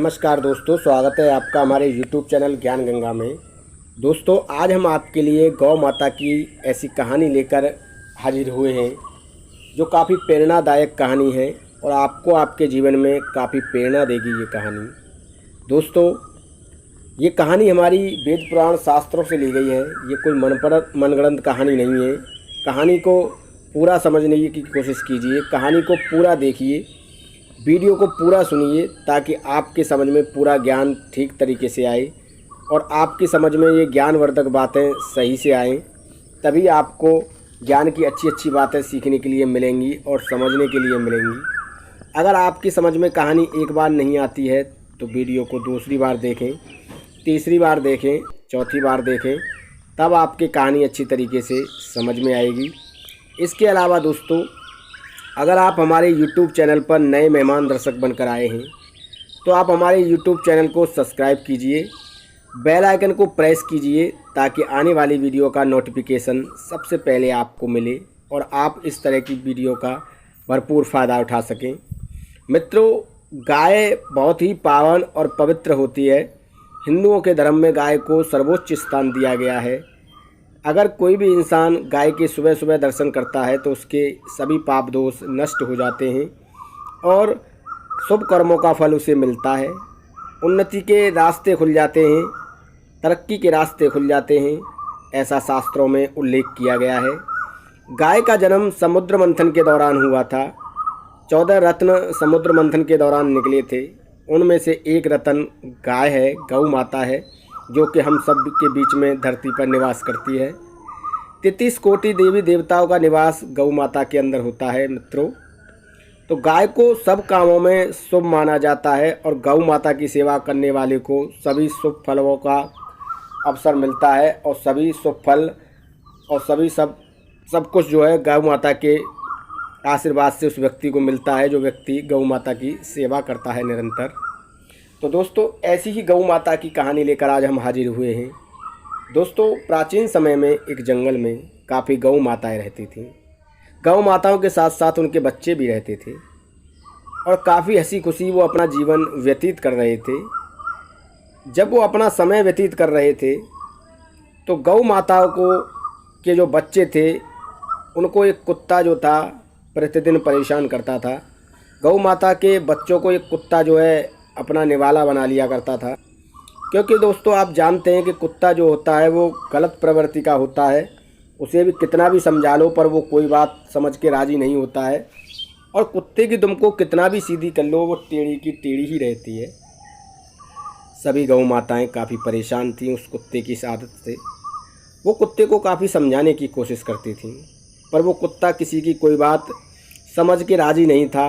नमस्कार दोस्तों, स्वागत है आपका हमारे YouTube चैनल ज्ञान गंगा में। दोस्तों, आज हम आपके लिए गौ माता की ऐसी कहानी लेकर हाजिर हुए हैं जो काफ़ी प्रेरणादायक कहानी है और आपको आपके जीवन में काफ़ी प्रेरणा देगी। ये कहानी दोस्तों, ये कहानी हमारी वेद पुराण शास्त्रों से ली गई है। ये कोई मनगढ़ंत कहानी नहीं है। कहानी को पूरा समझने की कोशिश कीजिए, कहानी को पूरा देखिए, वीडियो को पूरा सुनिए ताकि आपके समझ में पूरा ज्ञान ठीक तरीके से आए और आपकी समझ में ये ज्ञानवर्धक बातें सही से आएँ। तभी आपको ज्ञान की अच्छी अच्छी बातें सीखने के लिए मिलेंगी और समझने के लिए मिलेंगी। अगर आपकी समझ में कहानी एक बार नहीं आती है तो वीडियो को दूसरी बार देखें, तीसरी बार देखें, चौथी बार देखें, तब आपकी कहानी अच्छी तरीके से समझ में आएगी। इसके अलावा दोस्तों, अगर आप हमारे YouTube चैनल पर नए मेहमान दर्शक बनकर आए हैं तो आप हमारे YouTube चैनल को सब्सक्राइब कीजिए, बेल आइकन को प्रेस कीजिए ताकि आने वाली वीडियो का नोटिफिकेशन सबसे पहले आपको मिले और आप इस तरह की वीडियो का भरपूर फ़ायदा उठा सकें। मित्रों, गाय बहुत ही पावन और पवित्र होती है। हिंदुओं के धर्म में गाय को सर्वोच्च स्थान दिया गया है। अगर कोई भी इंसान गाय के सुबह सुबह दर्शन करता है तो उसके सभी पाप दोष नष्ट हो जाते हैं और शुभ कर्मों का फल उसे मिलता है। उन्नति के रास्ते खुल जाते हैं, तरक्की के रास्ते खुल जाते हैं, ऐसा शास्त्रों में उल्लेख किया गया है। गाय का जन्म समुद्र मंथन के दौरान हुआ था। 14 रत्न समुद्र मंथन के दौरान निकले थे। उनमें से एक रत्न गाय है, गौ माता है, जो कि हम सब के बीच में धरती पर निवास करती है। 33 कोटि देवी देवताओं का निवास गौ माता के अंदर होता है। मित्रों, तो गाय को सब कामों में शुभ माना जाता है और गौ माता की सेवा करने वाले को सभी शुभ फलों का अवसर मिलता है और सभी शुभ फल और सभी सब कुछ जो है गौ माता के आशीर्वाद से उस व्यक्ति को मिलता है, जो व्यक्ति गौ माता की सेवा करता है निरंतर। तो दोस्तों, ऐसी ही गौ माता की कहानी लेकर आज हम हाजिर हुए हैं। दोस्तों, प्राचीन समय में एक जंगल में काफ़ी गौ माताएं रहती थीं। गौ माताओं के साथ साथ उनके बच्चे भी रहते थे और काफ़ी हंसी खुशी वो अपना जीवन व्यतीत कर रहे थे। जब वो अपना समय व्यतीत कर रहे थे तो गौ माताओं के जो बच्चे थे उनको एक कुत्ता जो था प्रतिदिन परेशान करता था। गौ माता के बच्चों को एक कुत्ता जो है अपना निवाला बना लिया करता था, क्योंकि दोस्तों आप जानते हैं कि कुत्ता जो होता है वो गलत प्रवृत्ति का होता है। उसे भी कितना भी समझा लो पर वो कोई बात समझ के राज़ी नहीं होता है और कुत्ते की दुम को कितना भी सीधी कर लो वो टेढ़ी की टेढ़ी ही रहती है। सभी गौ माताएं काफ़ी परेशान थीं उस कुत्ते की इस आदत से। वो कुत्ते को काफ़ी समझाने की कोशिश करती थीं पर वो कुत्ता किसी की कोई बात समझ के राज़ी नहीं था।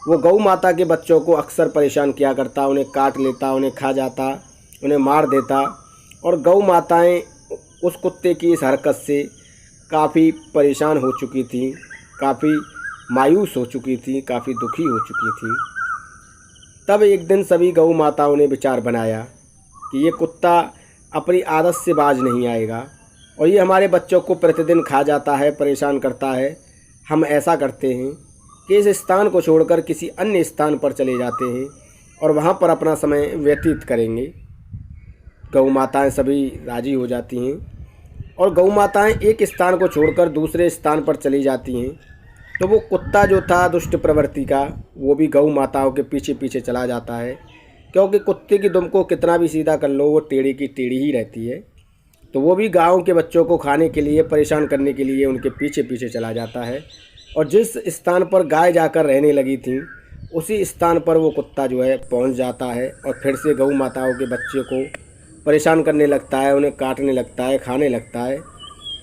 वो गौ माता के बच्चों को अक्सर परेशान किया करता, उन्हें काट लेता, उन्हें खा जाता, उन्हें मार देता और गौ माताएं उस कुत्ते की इस हरकत से काफ़ी परेशान हो चुकी थीं, काफ़ी मायूस हो चुकी थीं, काफ़ी दुखी हो चुकी थीं। तब एक दिन सभी गौ माताओं ने विचार बनाया कि ये कुत्ता अपनी आदत से बाज नहीं आएगा और ये हमारे बच्चों को प्रतिदिन खा जाता है, परेशान करता है। हम ऐसा करते हैं कि इस स्थान को छोड़कर किसी अन्य स्थान पर चले जाते हैं और वहाँ पर अपना समय व्यतीत करेंगे। गौ माताएं सभी राज़ी हो जाती हैं और गौ माताएं एक स्थान को छोड़कर दूसरे स्थान पर चली जाती हैं। तो वो कुत्ता जो था दुष्ट प्रवृत्ति का, वो भी गौ माताओं के पीछे पीछे चला जाता है, क्योंकि कुत्ते की दुम को कितना भी सीधा कर लो वो टेढ़ी की टेढ़ी ही रहती है। तो वो भी गाँव के बच्चों को खाने के लिए, परेशान करने के लिए उनके पीछे पीछे चला जाता है और जिस स्थान पर गाय जाकर रहने लगी थी उसी स्थान पर वो कुत्ता जो है पहुंच जाता है और फिर से गौ माताओं के बच्चे को परेशान करने लगता है, उन्हें काटने लगता है, खाने लगता है।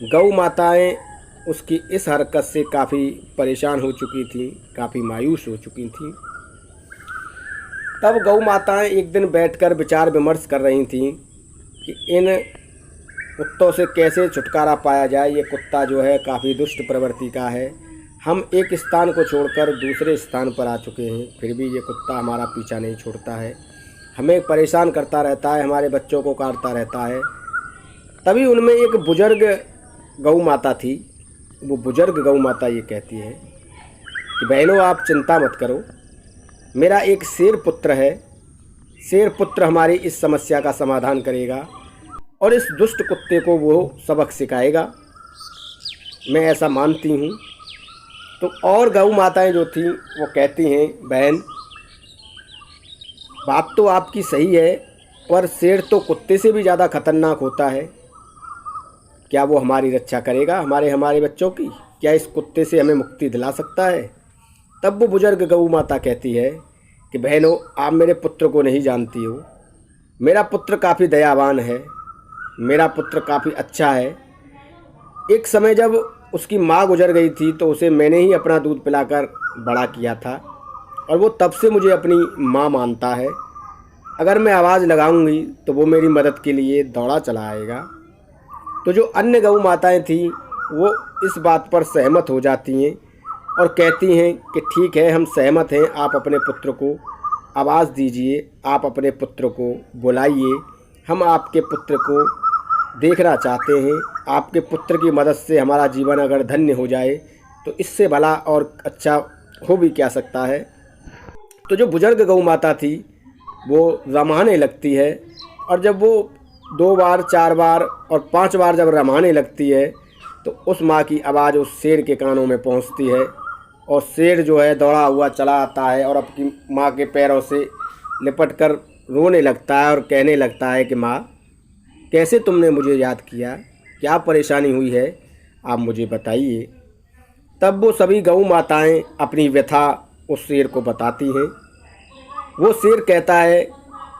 गौ माताएं उसकी इस हरकत से काफ़ी परेशान हो चुकी थी, काफ़ी मायूस हो चुकी थी। तब गौ माताएं एक दिन बैठकर विचार विमर्श कर रही थीं कि इन कुत्तों से कैसे छुटकारा पाया जाए। ये कुत्ता जो है काफ़ी दुष्ट प्रवृत्ति का है। हम एक स्थान को छोड़कर दूसरे स्थान पर आ चुके हैं, फिर भी ये कुत्ता हमारा पीछा नहीं छोड़ता है, हमें परेशान करता रहता है, हमारे बच्चों को काटता रहता है। तभी उनमें एक बुजुर्ग गौ माता थी। वो बुजुर्ग गौ माता ये कहती है कि बहनों, आप चिंता मत करो, मेरा एक शेर पुत्र है, शेर पुत्र हमारी इस समस्या का समाधान करेगा और इस दुष्ट कुत्ते को वो सबक सिखाएगा, मैं ऐसा मानती हूँ। तो और गौ माताएं जो थीं वो कहती हैं, बहन बात तो आपकी सही है, पर शेर तो कुत्ते से भी ज़्यादा खतरनाक होता है। क्या वो हमारी रक्षा करेगा, हमारे बच्चों की? क्या इस कुत्ते से हमें मुक्ति दिला सकता है? तब वो बुजुर्ग गौ माता कहती है कि बहनों, आप मेरे पुत्र को नहीं जानती हो। मेरा पुत्र काफ़ी दयावान है, मेरा पुत्र काफ़ी अच्छा है। एक समय जब उसकी माँ गुजर गई थी तो उसे मैंने ही अपना दूध पिलाकर बड़ा किया था और वो तब से मुझे अपनी माँ मानता है। अगर मैं आवाज़ लगाऊंगी तो वो मेरी मदद के लिए दौड़ा चला आएगा। तो जो अन्य गौ माताएं थीं वो इस बात पर सहमत हो जाती हैं और कहती हैं कि ठीक है, हम सहमत हैं, आप अपने पुत्र को आवाज़ दीजिए, आप अपने पुत्र को बुलाइए, हम आपके पुत्र को देखना चाहते हैं। आपके पुत्र की मदद से हमारा जीवन अगर धन्य हो जाए तो इससे भला और अच्छा हो भी क्या सकता है। तो जो बुजुर्ग गौ माता थी वो रमाने लगती है और जब वो 2 बार 4 बार और 5 बार जब रमाने लगती है तो उस माँ की आवाज़ उस शेर के कानों में पहुँचती है और शेर जो है दौड़ा हुआ चला आता है और अपनी माँ के पैरों से लिपट कर रोने लगता है और कहने लगता है कि माँ, कैसे तुमने मुझे याद किया, क्या परेशानी हुई है, आप मुझे बताइए। तब वो सभी गौ माताएं अपनी व्यथा उस शेर को बताती हैं। वो शेर कहता है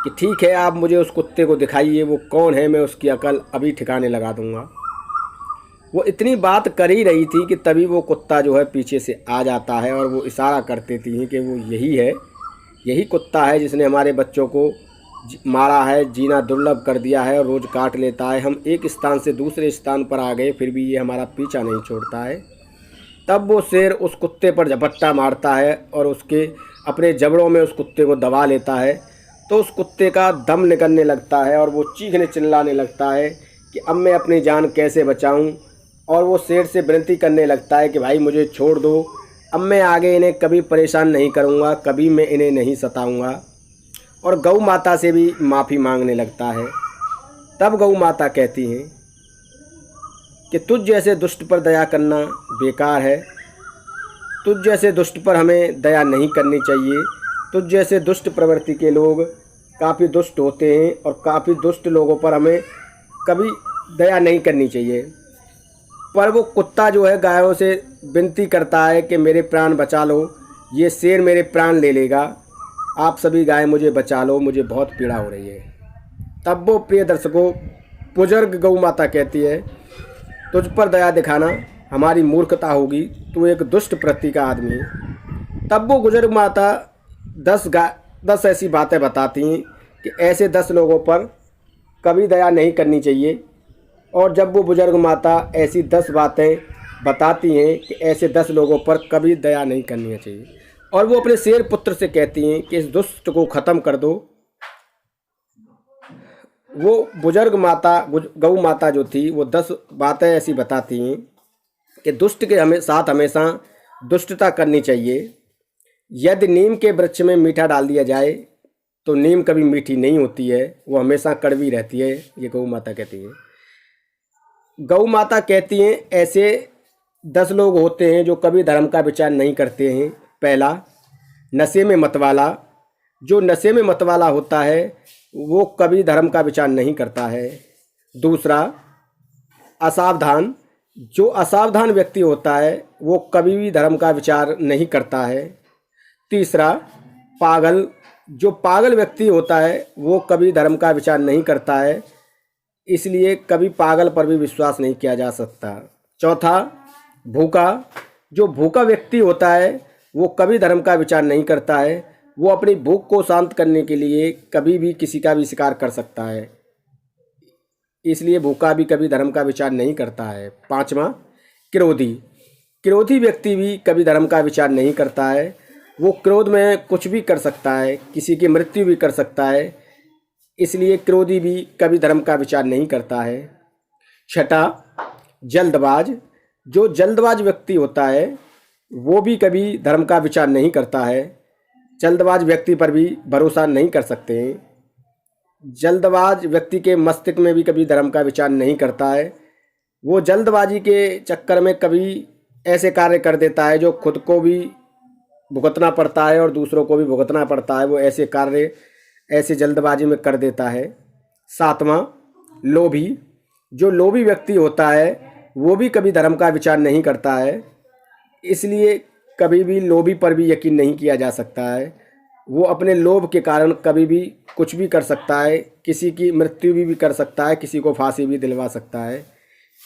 कि ठीक है, आप मुझे उस कुत्ते को दिखाइए, वो कौन है, मैं उसकी अकल अभी ठिकाने लगा दूंगा। वो इतनी बात कर ही रही थी कि तभी वो कुत्ता जो है पीछे से आ जाता है और वो इशारा कर देती हैं कि वो यही है, यही कुत्ता है जिसने हमारे बच्चों को मारा है, जीना दुर्लभ कर दिया है और रोज़ काट लेता है। हम एक स्थान से दूसरे स्थान पर आ गए फिर भी ये हमारा पीछा नहीं छोड़ता है। तब वो शेर उस कुत्ते पर झपट्टा मारता है और उसके अपने जबड़ों में उस कुत्ते को दबा लेता है। तो उस कुत्ते का दम निकलने लगता है और वो चीखने चिल्लाने लगता है कि अब मैं अपनी जान कैसे बचाऊं। और वो शेर से विनती करने लगता है कि भाई मुझे छोड़ दो, अब मैं आगे इन्हें कभी परेशान नहीं करूंगा, कभी मैं इन्हें नहीं सताऊंगा। और गौ माता से भी माफ़ी मांगने लगता है। तब गौ माता कहती हैं कि तुझ जैसे दुष्ट पर दया करना बेकार है, तुझ जैसे दुष्ट पर हमें दया नहीं करनी चाहिए। तुझ जैसे दुष्ट प्रवृत्ति के लोग काफ़ी दुष्ट होते हैं और काफ़ी दुष्ट लोगों पर हमें कभी दया नहीं करनी चाहिए। पर वो कुत्ता जो है गायों से विनती करता है कि मेरे प्राण बचा लो, ये शेर मेरे प्राण ले लेगा, आप सभी गाय मुझे बचा लो, मुझे बहुत पीड़ा हो रही है। तब वो प्रिय दर्शकों बुजुर्ग गौ माता कहती है, तुझ पर दया दिखाना हमारी मूर्खता होगी, तू एक दुष्ट प्रवृत्ति का आदमी है। तब वो बुजुर्ग माता 10 ऐसी बातें बताती हैं कि ऐसे 10 लोगों पर कभी दया नहीं करनी चाहिए। और जब वो बुजुर्ग माता ऐसी 10 बातें बताती हैं कि ऐसे 10 लोगों पर कभी दया नहीं करनी चाहिए और वो अपने शेर पुत्र से कहती हैं कि इस दुष्ट को ख़त्म कर दो। वो बुजुर्ग माता गौ माता जो थी वो 10 बातें ऐसी बताती हैं कि दुष्ट के साथ हमेशा दुष्टता करनी चाहिए। यदि नीम के वृक्ष में मीठा डाल दिया जाए तो नीम कभी मीठी नहीं होती है, वो हमेशा कड़वी रहती है, ये गौ माता कहती है। गौ माता कहती हैं ऐसे 10 लोग होते हैं जो कभी धर्म का विचार नहीं करते हैं। पहला, नशे में मतवाला। जो नशे में मतवाला होता है वो कभी धर्म का विचार नहीं करता है। दूसरा, असावधान। जो असावधान व्यक्ति होता है वो कभी भी धर्म का विचार नहीं करता है। तीसरा, पागल। जो पागल व्यक्ति होता है वो कभी धर्म का विचार नहीं करता है, इसलिए कभी पागल पर भी विश्वास नहीं किया जा सकता। चौथा, भूखा। जो भूखा व्यक्ति होता है वो कभी धर्म का विचार नहीं करता है, वो अपनी भूख को शांत करने के लिए कभी भी किसी का भी शिकार कर सकता है, इसलिए भूखा भी कभी धर्म का विचार नहीं करता है। पांचवा, क्रोधी। क्रोधी व्यक्ति भी कभी धर्म का विचार नहीं करता है, वो क्रोध में कुछ भी कर सकता है, किसी की मृत्यु भी कर सकता है, इसलिए क्रोधी भी कभी धर्म का विचार नहीं करता है। छठा, जल्दबाज। जो जल्दबाज व्यक्ति होता है वो भी कभी धर्म का विचार नहीं करता है, जल्दबाज व्यक्ति पर भी भरोसा नहीं कर सकते हैं, जल्दबाज व्यक्ति के मस्तिष्क में भी कभी धर्म का विचार नहीं करता है। वो जल्दबाजी के चक्कर में कभी ऐसे कार्य कर देता है जो खुद को भी भुगतना पड़ता है और दूसरों को भी भुगतना पड़ता है। वो ऐसे कार्य ऐसे जल्दबाजी में कर देता है। सातवां, लोभी। जो लोभी व्यक्ति होता है वो भी कभी धर्म का विचार नहीं करता है, इसलिए कभी भी लोभी पर भी यकीन नहीं किया जा सकता है। वो अपने लोभ के कारण कभी भी कुछ भी कर सकता है, किसी की मृत्यु भी कर सकता है, किसी को फांसी भी दिलवा सकता है,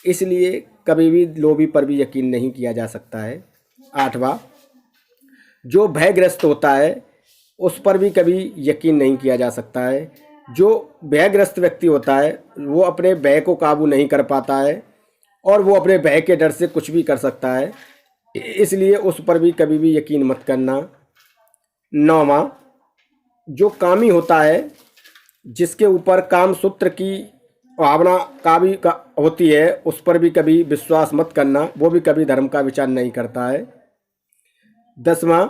इसलिए कभी भी लोभी पर भी यकीन नहीं किया जा सकता है। आठवां, जो भयग्रस्त होता है उस पर भी कभी यकीन नहीं किया जा सकता है। जो भयग्रस्त व्यक्ति होता है वो अपने भय को काबू नहीं कर पाता है और वो अपने भय के डर से कुछ भी कर सकता है, इसलिए उस पर भी कभी भी यकीन मत करना। नौवां, जो कामी होता है जिसके ऊपर काम सूत्र की भावना होती है उस पर भी कभी विश्वास मत करना, वो भी कभी धर्म का विचार नहीं करता है। 10वां,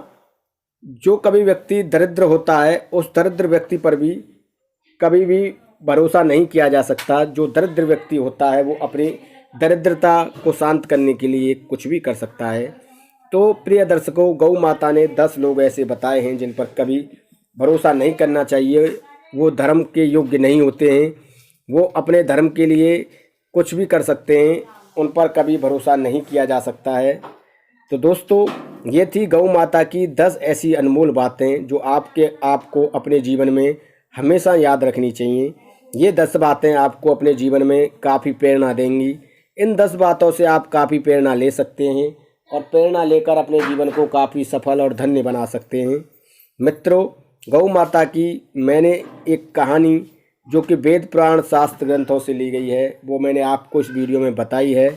जो कभी व्यक्ति दरिद्र होता है उस दरिद्र व्यक्ति पर भी कभी भी भरोसा नहीं किया जा सकता। जो दरिद्र व्यक्ति होता है वो अपनी दरिद्रता को शांत करने के लिए कुछ भी कर सकता है। तो प्रिय दर्शकों, गौ माता ने 10 लोग ऐसे बताए हैं जिन पर कभी भरोसा नहीं करना चाहिए। वो धर्म के योग्य नहीं होते हैं, वो अपने धर्म के लिए कुछ भी कर सकते हैं, उन पर कभी भरोसा नहीं किया जा सकता है। तो दोस्तों, ये थी गौ माता की 10 ऐसी अनमोल बातें जो आपको अपने जीवन में हमेशा याद रखनी चाहिए। ये 10 बातें आपको अपने जीवन में काफ़ी प्रेरणा देंगी। इन 10 बातों से आप काफ़ी प्रेरणा ले सकते हैं और प्रेरणा लेकर अपने जीवन को काफ़ी सफल और धन्य बना सकते हैं। मित्रों, गौ माता की मैंने एक कहानी जो कि वेद पुराण शास्त्र ग्रंथों से ली गई है वो मैंने आपको इस वीडियो में बताई है।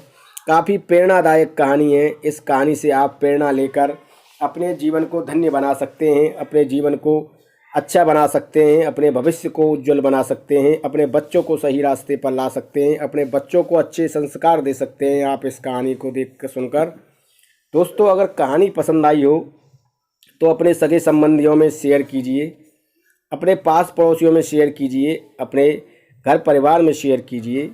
काफ़ी प्रेरणादायक कहानी है। इस कहानी से आप प्रेरणा लेकर अपने जीवन को धन्य बना सकते हैं, अपने जीवन को अच्छा बना सकते हैं, अपने भविष्य को उज्जवल बना सकते हैं, अपने बच्चों को सही रास्ते पर ला सकते हैं, अपने बच्चों को अच्छे संस्कार दे सकते हैं आप इस कहानी को देख कर सुनकर। दोस्तों, अगर कहानी पसंद आई हो तो अपने सगे संबंधियों में शेयर कीजिए, अपने पास पड़ोसियों में शेयर कीजिए, अपने घर परिवार में शेयर कीजिए।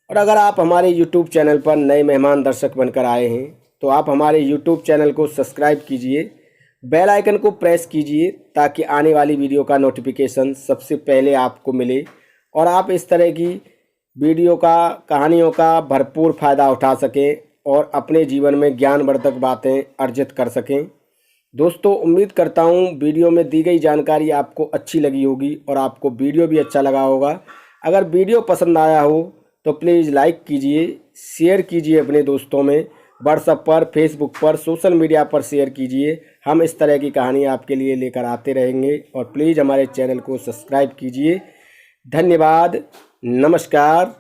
और अगर आप हमारे YouTube चैनल पर नए मेहमान दर्शक बनकर आए हैं तो आप हमारे YouTube चैनल को सब्सक्राइब कीजिए, बेल आइकन को प्रेस कीजिए ताकि आने वाली वीडियो का नोटिफिकेशन सबसे पहले आपको मिले और आप इस तरह की वीडियो का कहानियों का भरपूर फ़ायदा उठा सकें और अपने जीवन में ज्ञानवर्धक बातें अर्जित कर सकें। दोस्तों, उम्मीद करता हूँ वीडियो में दी गई जानकारी आपको अच्छी लगी होगी और आपको वीडियो भी अच्छा लगा होगा। अगर वीडियो पसंद आया हो तो प्लीज़ लाइक कीजिए, शेयर कीजिए अपने दोस्तों में, व्हाट्सएप पर, फेसबुक पर, सोशल मीडिया पर शेयर कीजिए। हम इस तरह की कहानी आपके लिए लेकर आते रहेंगे और प्लीज़ हमारे चैनल को सब्सक्राइब कीजिए। धन्यवाद, नमस्कार।